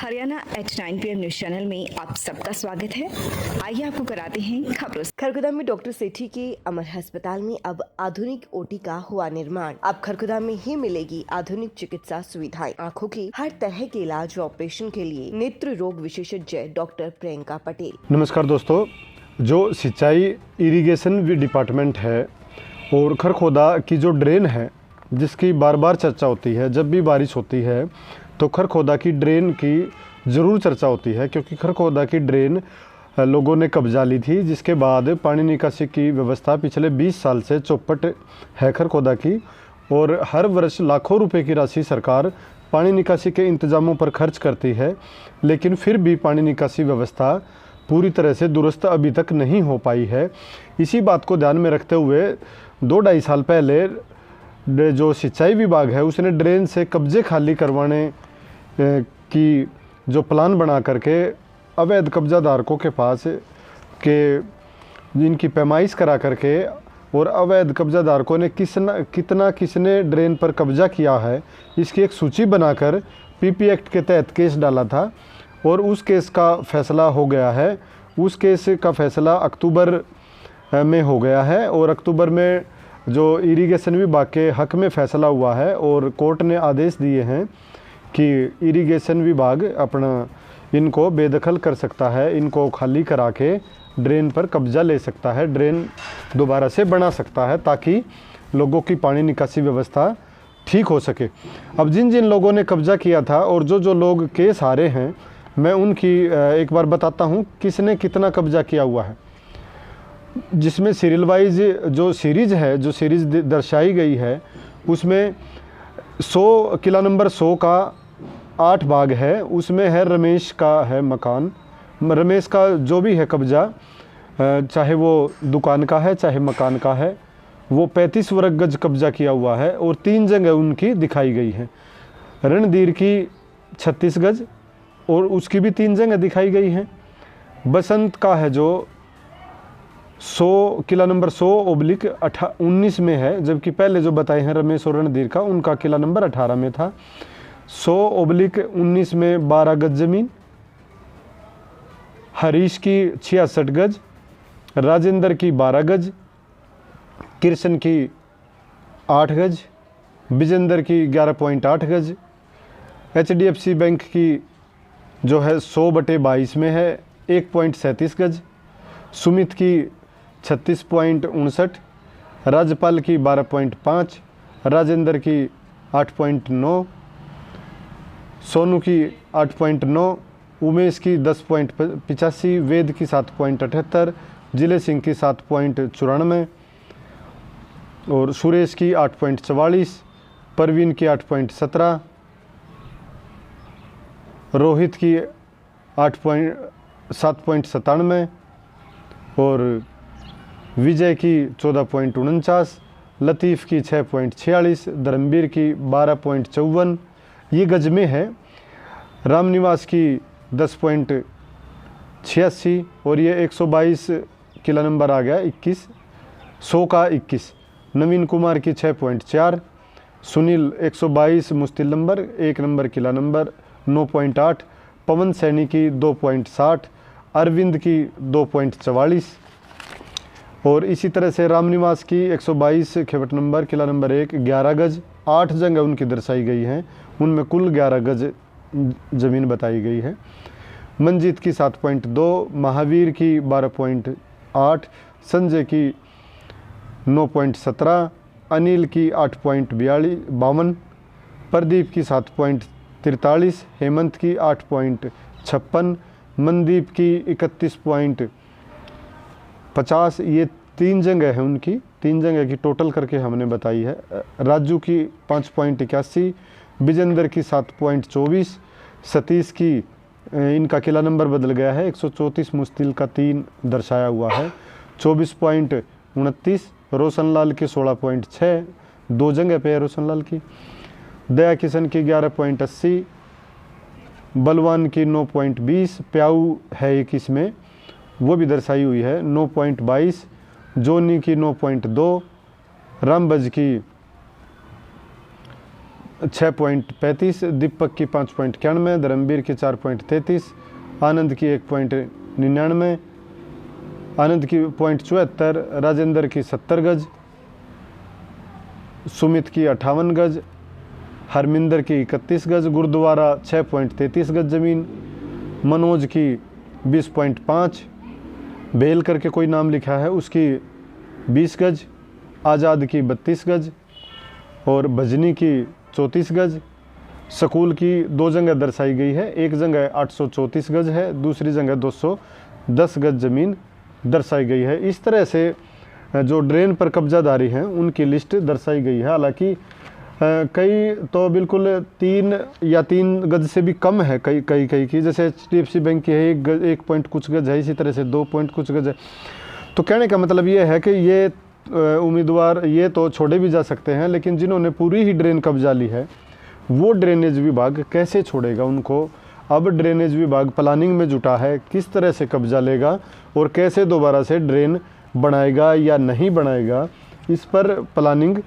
Haryana H9 PM news channel में आप सबका स्वागत है। आइए आपको कराते हैं खबरों। खरगोदा में डॉक्टर सेठी के अमर अस्पताल में अब आधुनिक ओटी का हुआ निर्माण। अब खरगोदा में ही मिलेगी आधुनिक चिकित्सा सुविधाएं। आँखों की हर तरह के इलाज व ऑपरेशन के लिए नेत्र रोग विशेषज्ञ डॉक्टर प्रियंका पटेल। नमस्कार दोस्तों, जो सिंचाई इरिगेशन डिपार्टमेंट है और खरगोदा की जो ड्रेन है जिसकी बार बार चर्चा होती है, जब भी बारिश होती है तो खरगोदा की ड्रेन की ज़रूर चर्चा होती है, क्योंकि खरगोदा की ड्रेन लोगों ने कब्जा ली थी, जिसके बाद पानी निकासी की व्यवस्था पिछले 20 साल से चौपट है खरगोदा की। और हर वर्ष लाखों रुपए की राशि सरकार पानी निकासी के इंतज़ामों पर खर्च करती है, लेकिन फिर भी पानी निकासी व्यवस्था पूरी तरह से दुरुस्त अभी तक नहीं हो पाई है। इसी बात को ध्यान में रखते हुए 2-2.5 साल पहले जो सिंचाई विभाग है उसने ड्रेन से कब्जे खाली करवाने की जो प्लान बना करके अवैध कब्जाधारकों के पास के इनकी पैमाइश करा करके और अवैध कब्जाधारकों ने किसने ड्रेन पर कब्जा किया है इसकी एक सूची बनाकर पीपी एक्ट के तहत केस डाला था और उस केस का फैसला हो गया है। उस केस का फैसला अक्टूबर में हो गया है और अक्टूबर में जो इरिगेशन विभाग के हक में फैसला हुआ है और कोर्ट ने आदेश दिए हैं कि इरिगेशन विभाग अपना इनको बेदखल कर सकता है, इनको खाली करा के ड्रेन पर कब्जा ले सकता है, ड्रेन दोबारा से बना सकता है ताकि लोगों की पानी निकासी व्यवस्था ठीक हो सके। अब जिन जिन लोगों ने कब्जा किया था और जो लोग केस हारे हैं, मैं उनकी एक बार बताता हूँ किसने कितना कब्जा किया हुआ है। जिसमें सीरियल वाइज जो सीरीज दर्शाई गई है उसमें 100 किला नंबर 100 का 8 भाग है। उसमें है रमेश का है मकान, रमेश का जो भी है कब्जा, चाहे वो दुकान का है चाहे मकान का है, वो 35 वर्ग गज कब्जा किया हुआ है और 3 जगह उनकी दिखाई गई है। रणधीर की 36 गज और उसकी भी 3 जगह दिखाई गई हैं। बसंत का है जो 100 किला नंबर 100/19 में है, जबकि पहले जो बताए हैं रमेश और रणधीर का उनका किला नंबर 18 में था। 100/19 में 12 गज जमीन। हरीश की 66 गज, राजेंद्र की 12 गज, कृष्ण की 8 गज, विजेंद्र की 11.8 गज। HDFC बैंक की जो है 100/22 में है 1.37 गज। सुमित की 36.59, राजपाल की 12.5, राजेंद्र की 8.9, सोनू की 8.9, उमेश की 10.85, वेद की 7.78, जिले सिंह की 7.94 और सुरेश की 8.44, परवीन की 8.17, रोहित की 7.97 और विजय की 14.49, लतीफ़ की 6.46, धर्मवीर की 12.54 ये गज में है। रामनिवास की 10.86 और ये 122 किला नंबर आ गया 21, 100 का 21। नवीन कुमार की 6.4, सुनील 122 मुस्तिल नंबर 1 नंबर किला नंबर 9.8, पवन सैनी की 2.60, अरविंद की 2.44 और इसी तरह से रामनिवास की 122 खेवट नंबर किला नंबर 1 11 गज। 8 जगह उनकी दर्शाई गई हैं, उनमें कुल 11 गज ज़मीन बताई गई है। मंजीत की 7.2, महावीर की 12.8, संजय की 9.17, अनिल की 8.52, प्रदीप की 7.43, हेमंत की 8.56, मनदीप की 31.50। ये 3 जगह है उनकी, 3 जगह की टोटल करके हमने बताई है। राजू की 5.81, विजेंद्र की 7.24, सतीश की इनका किला नंबर बदल गया है 134 मुस्तिल का 3 दर्शाया हुआ है 24.29, रोशनलाल की 16.6, 2 जगह पे है रोशनलाल की। दया किशन की 11.80, बलवान की 9.20, प्याऊ है एक इसमें वो भी दर्शाई हुई है 9.22, जोनी की 9.2, रामबज की 6.35, दीपक की 5.91, धर्मवीर की 4.33, आनंद की 1.99, आनंद की 0.74, राजेंद्र की 70 गज, सुमित की 58 गज, हरमिंदर की 31 गज, गुरुद्वारा 6.33 गज ज़मीन, मनोज की 20.5, बेल करके कोई नाम लिखा है उसकी 20 गज, आज़ाद की 32 गज और भजनी की 34 गज। स्कूल की 2 जगह दर्शाई गई है, एक जगह 834 गज है, दूसरी जगह 210 गज ज़मीन दर्शाई गई है। इस तरह से जो ड्रेन पर कब्जादारी हैं उनकी लिस्ट दर्शाई गई है। हालांकि कई तो बिल्कुल 3 गज से भी कम है, कई की, जैसे HDFC बैंक की है 1 पॉइंट कुछ गज है, इसी तरह से 2 पॉइंट कुछ गज है। तो कहने का मतलब ये है कि ये उम्मीदवार ये तो छोड़े भी जा सकते हैं, लेकिन जिन्होंने पूरी ही ड्रेन कब्जा ली है वो ड्रेनेज विभाग कैसे छोड़ेगा उनको। अब ड्रेनेज विभाग प्लानिंग में जुटा है, किस तरह से कब्जा लेगा और कैसे दोबारा से ड्रेन बनाएगा या नहीं बनाएगा, इस पर प्लानिंग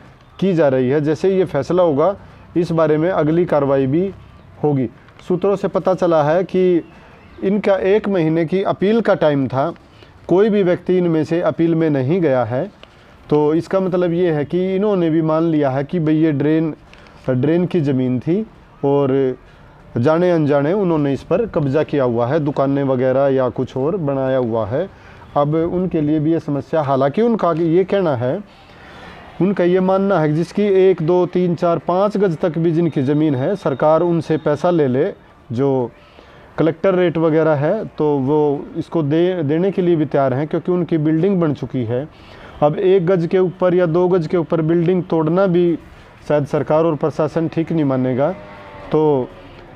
की जा रही है। जैसे ये फैसला होगा इस बारे में अगली कार्रवाई भी होगी। सूत्रों से पता चला है कि इनका 1 महीने की अपील का टाइम था, कोई भी व्यक्ति इनमें से अपील में नहीं गया है। तो इसका मतलब ये है कि इन्होंने भी मान लिया है कि भाई ये ड्रेन की ज़मीन थी और जाने अनजाने उन्होंने इस पर कब्जा किया हुआ है, दुकानें वगैरह या कुछ और बनाया हुआ है। अब उनके लिए भी ये समस्या, हालांकि उनका ये कहना है, उनका ये मानना है कि जिसकी 1, 2, 3, 4, 5 गज तक भी जिनकी ज़मीन है, सरकार उनसे पैसा ले ले, जो कलेक्टर रेट वगैरह है, तो वो इसको देने के लिए भी तैयार हैं, क्योंकि उनकी बिल्डिंग बन चुकी है। अब 1 गज के ऊपर या 2 गज के ऊपर बिल्डिंग तोड़ना भी शायद सरकार और प्रशासन ठीक नहीं मानेगा। तो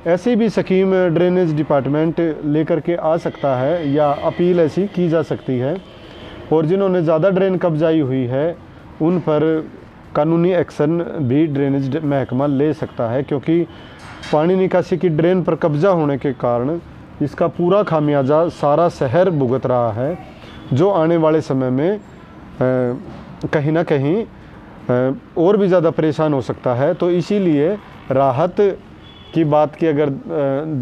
ऐसी भी स्कीम ड्रेनेज डिपार्टमेंट लेकर के आ सकता है या अपील ऐसी की जा सकती है, और जिन्होंने ज़्यादा ड्रेन कब्जाई हुई है उन पर कानूनी एक्शन भी ड्रेनेज महकमा ले सकता है, क्योंकि पानी निकासी की ड्रेन पर कब्जा होने के कारण इसका पूरा खामियाजा सारा शहर भुगत रहा है, जो आने वाले समय में कहीं ना कहीं और भी ज़्यादा परेशान हो सकता है। तो इसीलिए राहत की बात की अगर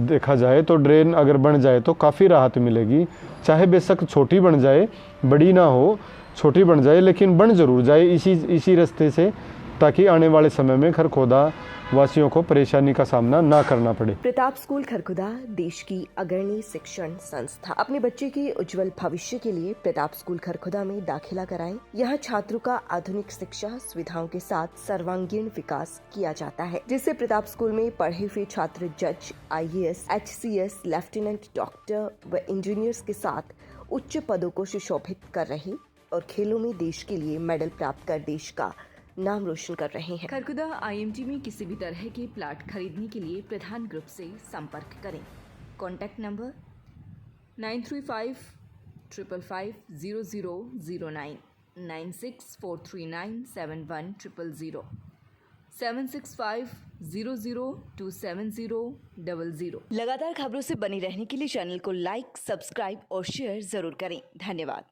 देखा जाए तो ड्रेन अगर बन जाए तो काफ़ी राहत मिलेगी, चाहे बेशक छोटी बन जाए, बड़ी ना हो, छोटी बन जाए, लेकिन बन ज़रूर जाए इसी रास्ते से, ताकि आने वाले समय में खरखोदा वासियों को परेशानी का सामना ना करना पड़े। प्रताप स्कूल खरखुदा देश की अग्रणी शिक्षण संस्था। अपने बच्चे के उज्जवल भविष्य के लिए प्रताप स्कूल खरखुदा में दाखिला कराएं। यहाँ छात्रों का आधुनिक शिक्षा सुविधाओं के साथ सर्वांगीण विकास किया जाता है, जिससे प्रताप स्कूल में पढ़े हुए छात्र जज, IAS, HCS, लेफ्टिनेंट, डॉक्टर व इंजीनियर्स के साथ उच्च पदों को सुशोभित कर रहे और खेलों में देश के लिए मेडल प्राप्त कर देश का नाम रोशन कर रहे हैं। खरखुदा IMT में किसी भी तरह के प्लाट खरीदने के लिए प्रधान ग्रुप से संपर्क करें। Contact number 9355550009, 9643971000, 7650027000। लगातार खबरों से बनी रहने के लिए चैनल को लाइक, सब्सक्राइब और शेयर जरूर करें। धन्यवाद।